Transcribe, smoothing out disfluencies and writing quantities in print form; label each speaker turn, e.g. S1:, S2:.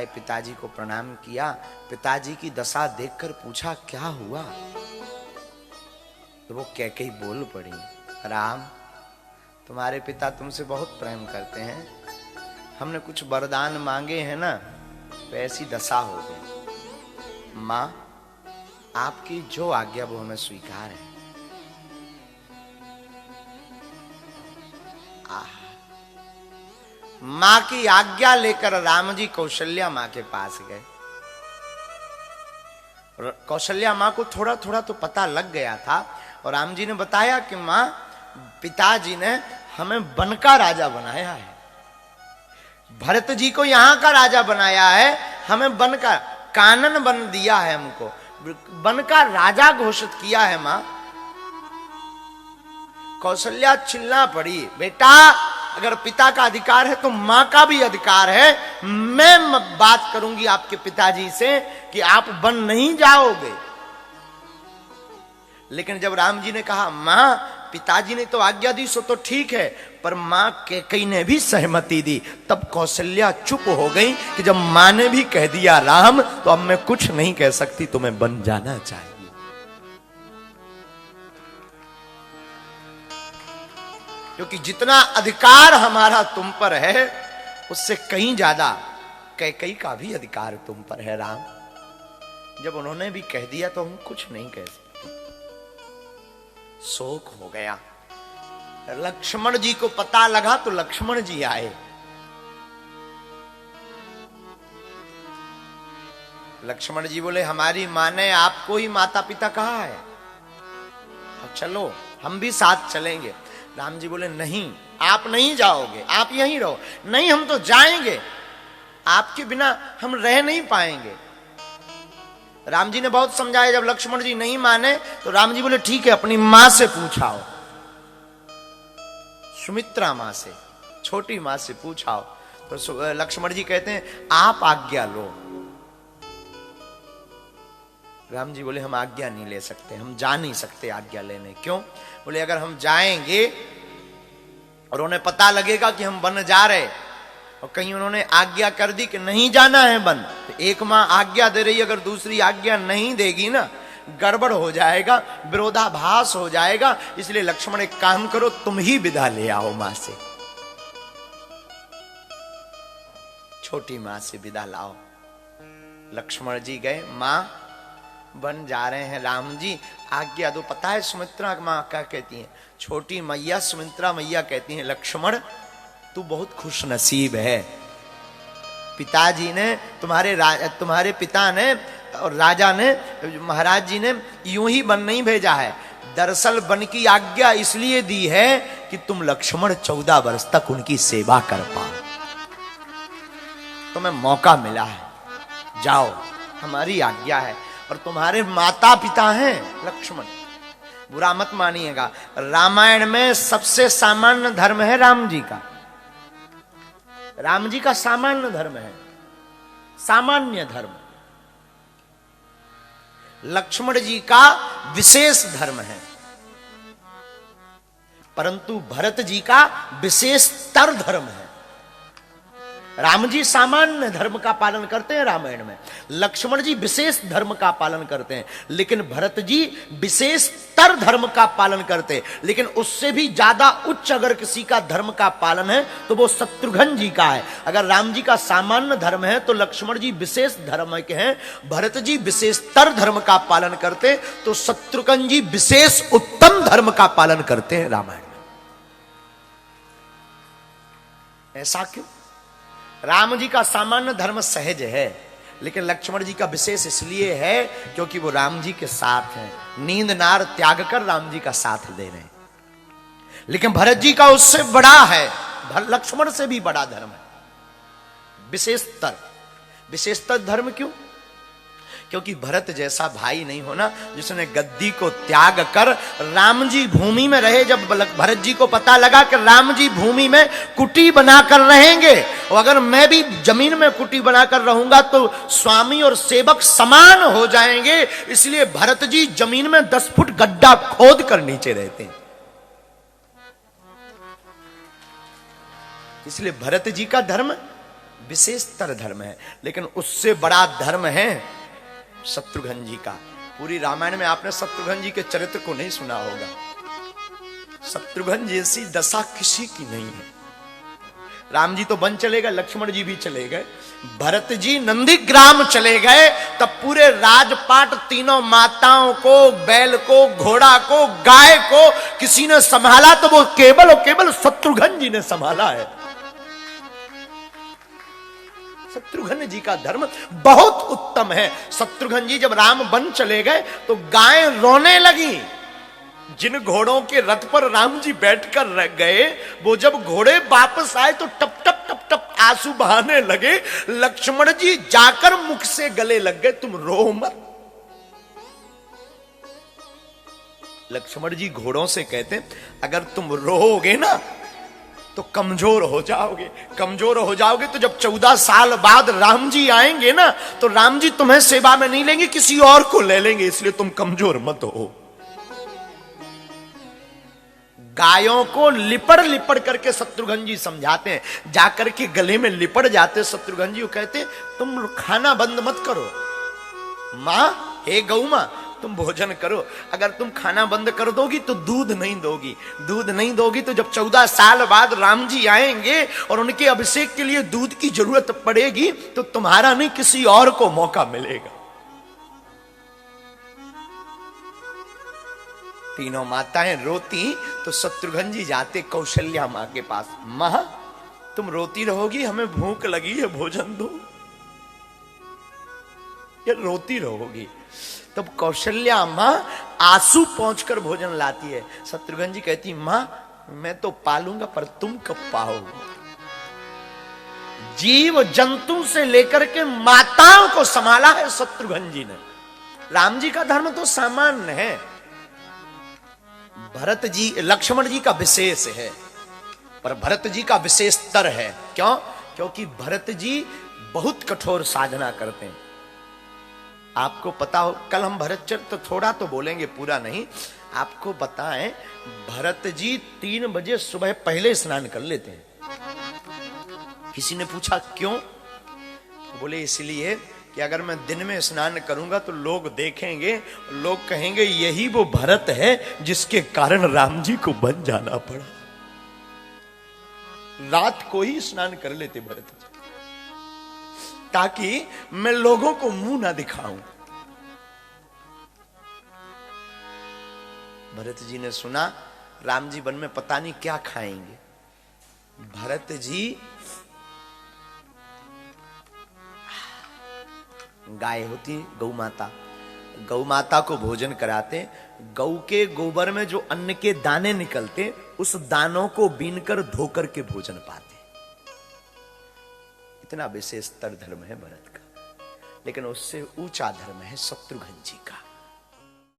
S1: आए, पिताजी को प्रणाम किया। पिताजी की दशा देखकर पूछा क्या हुआ? तो वो कैकेयी बोल पड़ी, राम तुम्हारे पिता तुमसे बहुत प्रेम करते हैं, हमने कुछ वरदान मांगे हैं ना, तो ऐसी दशा हो गई। माँ आपकी जो आज्ञा वो हमें स्वीकार है। मां की आज्ञा लेकर राम जी कौशल्या मां के पास गए। कौशल्या मां को थोड़ा थोड़ा तो पता लग गया था, और राम जी ने बताया कि मां पिताजी ने हमें वन का राजा बनाया है, भरत जी को यहां का राजा बनाया है, हमें वन का कानन बन दिया है, हमको वन का राजा घोषित किया है। मां कौशल्या चिल्ला पड़ी, बेटा अगर पिता का अधिकार है तो मां का भी अधिकार है। मैं बात करूंगी आपके पिताजी से कि आप वन नहीं जाओगे। लेकिन जब राम जी ने कहा मां पिताजी ने तो आज्ञा दी सो तो ठीक है, पर मां कैकेयी ने भी सहमति दी, तब कौशल्या चुप हो गई कि जब मां ने भी कह दिया राम, तो अब मैं कुछ नहीं कह सकती, तुम्हें वन जाना चाहिए। क्योंकि जितना अधिकार हमारा तुम पर है उससे कहीं ज्यादा कैकेयी का भी अधिकार तुम पर है राम। जब उन्होंने भी कह दिया तो हम कुछ नहीं कह सकते। शोक हो गया। लक्ष्मण जी को पता लगा तो लक्ष्मण जी आए। लक्ष्मण जी बोले हमारी मां ने आपको ही माता पिता कहा है, अब चलो हम भी साथ चलेंगे। राम जी बोले नहीं आप नहीं जाओगे, आप यहीं रहो। नहीं हम तो जाएंगे, आपके बिना हम रह नहीं पाएंगे। राम जी ने बहुत समझाया, जब लक्ष्मण जी नहीं माने तो राम जी बोले ठीक है अपनी मां से पूछाओ, सुमित्रा मां से, छोटी मां से पूछाओ। तो लक्ष्मण जी कहते हैं आप आज्ञा लो। राम जी बोले हम आज्ञा नहीं ले सकते, हम जा नहीं सकते आज्ञा लेने। क्यों? बोले अगर हम जाएंगे और उन्हें पता लगेगा कि हम वन जा रहे और कहीं उन्होंने आज्ञा कर दी कि नहीं जाना है वन, तो एक मां आज्ञा दे रही अगर दूसरी आज्ञा नहीं देगी ना, गड़बड़ हो जाएगा, विरोधाभास हो जाएगा। इसलिए लक्ष्मण एक काम करो, तुम ही विदा ले आओ मां से, छोटी मां से विदा लाओ। लक्ष्मण जी गए, मां बन जा रहे हैं, राम जी आज्ञा दो। पता है सुमित्रा मां क्या कहती हैं? छोटी मैया सुमित्रा मैया कहती हैं लक्ष्मण तू बहुत खुश नसीब है, पिताजी ने तुम्हारे पिता ने और राजा ने, महाराज जी ने यूं ही वन नहीं भेजा है। दरअसल वन की आज्ञा इसलिए दी है कि तुम लक्ष्मण 14 वर्ष तक उनकी सेवा कर पाओ, तुम्हें मौका मिला है, जाओ हमारी आज्ञा है। और तुम्हारे माता पिता हैं लक्ष्मण, बुरा मत मानिएगा, रामायण में सबसे सामान्य धर्म है राम जी का। राम जी का सामान्य धर्म है, सामान्य धर्म। लक्ष्मण जी का विशेष धर्म है, परंतु भरत जी का विशेषतर धर्म है। राम जी सामान्य धर्म का पालन करते हैं रामायण में, लक्ष्मण जी विशेष धर्म का पालन करते हैं, लेकिन भरत जी विशेषतर धर्म का पालन करते हैं। लेकिन उससे भी ज्यादा उच्च अगर किसी का धर्म का पालन है तो वो शत्रुघ्न जी का है। अगर राम जी का सामान्य धर्म है तो लक्ष्मण जी विशेष धर्म के हैं, भरत जी विशेषतर धर्म का पालन करते, तो शत्रुघ्न जी विशेष उत्तम धर्म का पालन करते हैं रामायण में। ऐसा क्यों? राम जी का सामान्य धर्म सहज है, लेकिन लक्ष्मण जी का विशेष इसलिए है क्योंकि वो राम जी के साथ हैं, नींद नार त्याग कर राम जी का साथ दे रहे हैं। लेकिन भरत जी का उससे बड़ा है, लक्ष्मण से भी बड़ा धर्म है, विशेषतर। विशेषतर धर्म क्यों? क्योंकि भरत जैसा भाई नहीं होना जिसने गद्दी को त्याग कर राम जी भूमि में रहे। जब भरत जी को पता लगा कि राम जी भूमि में कुटी बनाकर रहेंगे और अगर मैं भी जमीन में कुटी बनाकर रहूंगा तो स्वामी और सेवक समान हो जाएंगे, इसलिए भरत जी जमीन में 10 फुट गड्ढा खोद कर नीचे रहते हैं। इसलिए भरत जी का धर्म विशेषतर धर्म है, लेकिन उससे बड़ा धर्म है शत्रुघ्न जी का। पूरी रामायण में आपने शत्रुघ्न जी के चरित्र को नहीं सुना होगा। शत्रुघ्न जैसी दशा किसी की नहीं है। राम जी तो वन चले गए, लक्ष्मण जी भी चले गए, भरत जी नंदीग्राम चले गए, तब पूरे राजपाट तीनों माताओं को, बैल को, घोड़ा को, गाय को किसी ने संभाला तो वो केवल और केवल शत्रुघ्न जी ने संभाला है। शत्रुघ्न जी का धर्म बहुत उत्तम है। शत्रुघ्न जी जब राम वन चले गए तो गाय रोने लगी। जिन घोड़ों के रथ पर राम जी बैठकर रह गए, वो जब घोड़े वापस आए तो टप टप टप टप आंसू बहाने लगे। लक्ष्मण जी जाकर मुख से गले लग गए, तुम रो मत। लक्ष्मण जी घोड़ों से कहते, अगर तुम रोओगे ना तो कमजोर हो जाओगे। कमजोर हो जाओगे तो जब 14 साल बाद राम जी आएंगे ना, तो राम जी तुम्हें सेवा में नहीं लेंगे, किसी और को ले लेंगे, इसलिए तुम कमजोर मत हो। गायों को लिपड़ लिपड़ करके शत्रुघ्न जी समझाते हैं, जाकर के गले में लिपड़ जाते शत्रुघ्न जी, वो कहते तुम खाना बंद मत करो, मां हे गौ मां तुम भोजन करो। अगर तुम खाना बंद कर दोगी तो दूध नहीं दोगी, दूध नहीं दोगी तो जब 14 साल बाद राम जी आएंगे और उनके अभिषेक के लिए दूध की जरूरत पड़ेगी तो तुम्हारा नहीं किसी और को मौका मिलेगा। तीनों माताएं रोती तो शत्रुघ्न जी जाते कौशल्या मां के पास, मां तुम रोती रहोगी, हमें भूख लगी है, भोजन दो। ये रोती रहोगी। तब कौशल्या मां आंसू पहुंचकर भोजन लाती है। शत्रुघ्न जी कहती, मां मैं तो पालूंगा पर तुम कब पाओगे। जीव जंतु से लेकर के माताओं को संभाला है शत्रुघ्न जी ने। राम जी का धर्म तो सामान्य है, भरत जी लक्ष्मण जी का विशेष है, पर भरत जी का विशेषतर है। क्यों? क्योंकि भरत जी बहुत कठोर साधना करते हैं। आपको पता हो, कल हम भरत चरित्र थोड़ा तो बोलेंगे, पूरा नहीं। आपको पता है भरत जी 3 बजे सुबह पहले स्नान कर लेते हैं। किसी ने पूछा क्यों? बोले इसलिए कि अगर मैं दिन में स्नान करूंगा तो लोग देखेंगे, लोग कहेंगे यही वो भरत है जिसके कारण राम जी को बन जाना पड़ा। रात को ही स्नान कर लेते भरत जी, ताकि मैं लोगों को मुंह ना दिखाऊं। भरत जी ने सुना राम जी वन में पता नहीं क्या खाएंगे। भरत जी गाय होती गौ माता, गौ माता को भोजन कराते। गौ के गोबर में जो अन्न के दाने निकलते, उस दानों को बीनकर धोकर के भोजन पाते। इतना विशेषतर धर्म है भरत का। लेकिन उससे ऊंचा धर्म है शत्रुघ्न जी का।